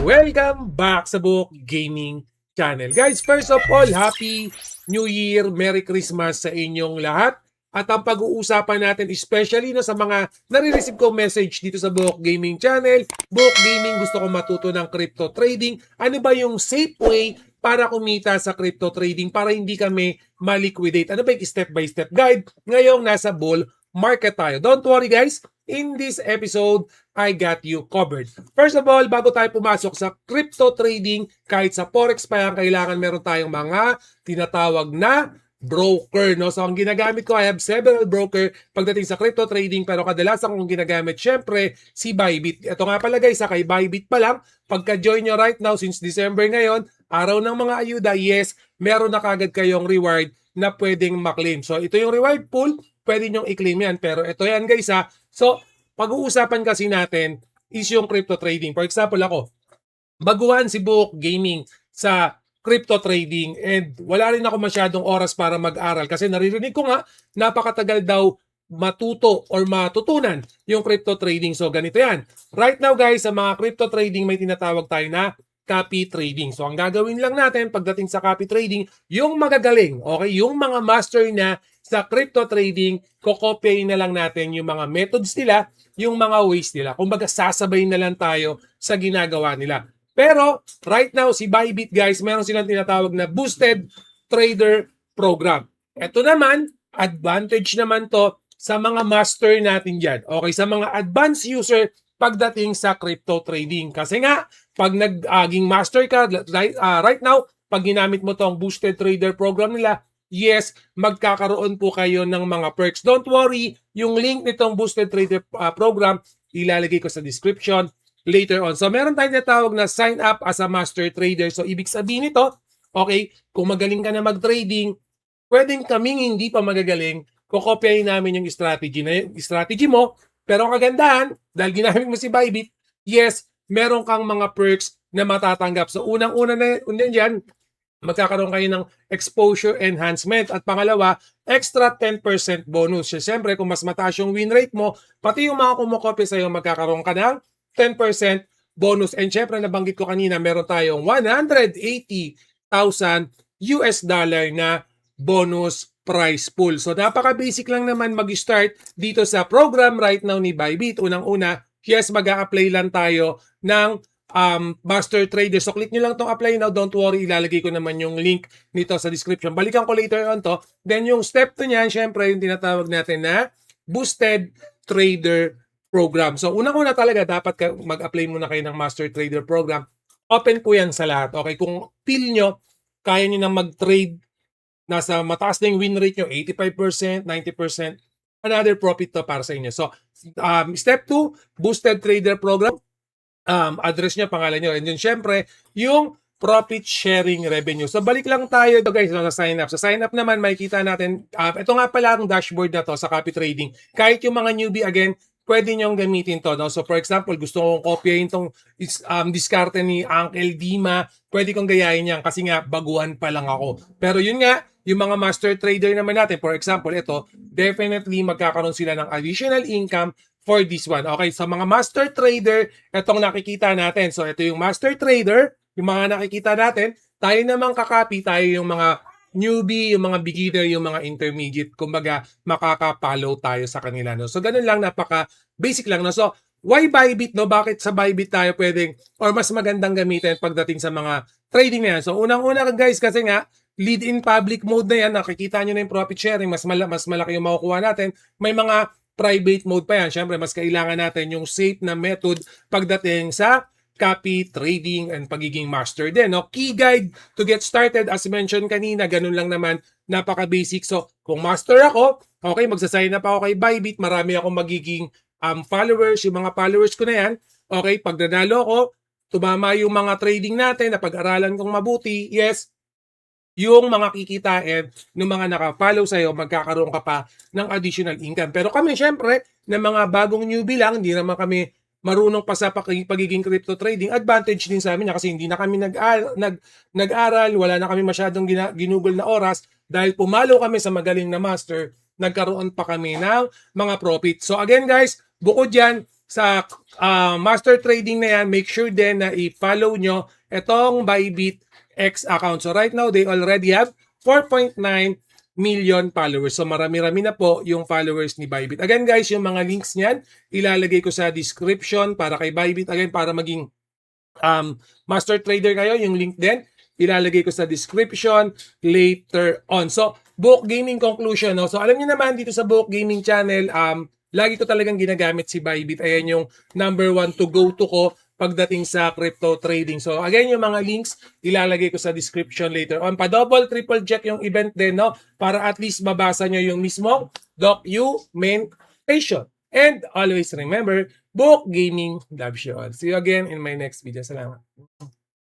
Welcome back sa Book Gaming Channel. Guys, first of all, Happy New Year, Merry Christmas sa inyong lahat. At ang pag-uusapan natin, especially sa mga nare-receive ko message dito sa Book Gaming Channel, Book Gaming, gusto ko matuto ng crypto trading. Ano ba yung safe way para kumita sa crypto trading para hindi kami ma-liquidate? Ano ba yung step-by-step guide? Ngayong nasa bull market tayo. Don't worry guys, in this episode, I got you covered. First of all, bago tayo pumasok sa crypto trading, kahit sa forex pa yan, kailangan meron tayong mga tinatawag na broker, no? So, ang ginagamit ko, I have several broker pagdating sa crypto trading, pero kadalasan kong ginagamit, syempre, si Bybit. Ito nga pala guys, kay Bybit pa lang, pagka-join nyo right now, since December ngayon, araw ng mga ayuda, yes, meron na kagad kayong reward na pwedeng maklaim. So, ito yung reward pool, pwede nyong i-claim yan. Pero ito yan guys ha. So, pag-uusapan kasi natin is yung crypto trading. For example ako, baguhan si Book Gaming sa crypto trading and wala rin ako masyadong oras para mag-aral kasi naririnig ko nga napakatagal daw matuto or matutunan yung crypto trading. So ganito yan. Right now guys, sa mga crypto trading may tinatawag tayo na copy trading. So ang gagawin lang natin pagdating sa copy trading, yung magagaling, okay, yung mga master na sa crypto trading, kokopyahin na lang natin yung mga methods nila, yung mga ways nila. Kumbaga sasabay na lang tayo sa ginagawa nila. Pero right now si Bybit guys, meron silang tinatawag na Boosted Trader Program. Ito naman, advantage naman to sa mga master natin dyan. Okay, sa mga advanced user pagdating sa crypto trading. Kasi nga, pag nag-aging master ka, right now, pag ginamit mo tong Boosted Trader Program nila, yes, magkakaroon po kayo ng mga perks. Don't worry, yung link nitong Boosted Trader Program, ilalagay ko sa description later on. So, meron tayong natawag na sign up as a master trader. So, ibig sabihin nito, okay, kung magaling ka na mag-trading, pwedeng kaming hindi pa magagaling, kukopyahin namin yung strategy mo, pero ang kagandahan, dahil ginamit mo si Bybit, yes, meron kang mga perks na matatanggap. So, unang-una na dyan, magkakaroon kayo ng exposure enhancement. At pangalawa, extra 10% bonus. Siyempre, kung mas mataas yung win rate mo, pati yung mga kumukopya sa'yo, magkakaroon ka ng 10% bonus. And syempre, nabanggit ko kanina, meron tayong 180,000 US dollar na bonus prize pool. So, napaka-basic lang naman mag-start dito sa program right now ni Bybit. Unang-una, yes, mag-a-apply lang tayo ng master trader. So, click nyo lang itong apply now. Don't worry, ilalagay ko naman yung link nito sa description. Balikan ko later on to. Then, yung step 2 niyan, syempre, yung tinatawag natin na Boosted Trader Program. So, unang-una talaga, dapat mag-apply muna kayo ng Master Trader Program. Open po yan sa lahat. Okay, kung feel nyo, kaya nyo nang mag-trade, nasa mataas na yung win rate nyo, 85%, 90%, another profit to para sa inyo. So, step 2, Boosted Trader Program. Address nyo, pangalan nyo. And then, syempre, yung profit sharing revenue. So, balik lang tayo guys sa sign up. Sa sign up naman, makikita natin, ito nga pala ang dashboard na to sa copy trading. Kahit yung mga newbie, again, pwede nyong gamitin to. No? So, for example, gusto kong kopyahin itong diskarte ni Uncle Dima, pwede kong gayahin yan kasi nga, baguhan pa lang ako. Pero yun nga, yung mga master trader naman natin, for example, ito, definitely magkakaroon sila ng additional income for this one. Okay, sa mga master trader, itong nakikita natin. So, ito yung master trader, yung mga nakikita natin, tayo namang kakapi, tayo yung mga newbie, yung mga beginner, yung mga intermediate, kumbaga makaka-follow tayo sa kanila. No? So, ganun lang, napaka-basic lang. No? So, why Bybit? No? Bakit sa Bybit tayo pwedeng, or mas magandang gamitin pagdating sa mga trading na yan? So, unang-una guys, kasi nga, lead in public mode na yan, nakikita nyo na yung profit sharing, mas malaki yung makukuha natin. May mga private mode pa yan. Siyempre, mas kailangan natin yung safe na method pagdating sa copy trading and pagiging master din. No? Key guide to get started, as mentioned kanina, ganun lang naman, napaka-basic. So, kung master ako, okay, magsasign up ako kay Bybit, marami akong magiging followers, yung mga followers ko na yan, okay, pag nanalo ko, tumama yung mga trading natin, na pag-aralan kong mabuti, yes, yung mga kikitain ng mga naka-follow sa'yo, magkakaroon ka pa ng additional income. Pero kami, syempre, na mga bagong newbie lang, hindi naman kami marunong pa sa pagiging crypto trading, advantage din sa amin kasi hindi na kami nag-aral, wala na kami masyadong ginugol na oras dahil pumalo kami sa magaling na master, nagkaroon pa kami ng mga profit. So again guys, bukod yan, sa master trading na yan, make sure din na i-follow nyo itong Bybit X account. So right now, they already have 4.9 million followers. So marami-rami na po yung followers ni Bybit. Again guys, yung mga links niyan, ilalagay ko sa description para kay Bybit. Again, para maging master trader kayo, yung link din, ilalagay ko sa description later on. So, Buhok Gaming conclusion. No? So, alam niyo naman dito sa Buhok Gaming channel, lagi ko talagang ginagamit si Bybit. Ayan yung number 1 to go to ko pagdating sa crypto trading. So, again, yung mga links, ilalagay ko sa description later on. Pa-double, triple check yung event din, no? Para at least mabasa nyo yung mismo documentation. And always remember, Buhok Gaming loves you all. See you again in my next video. Salamat.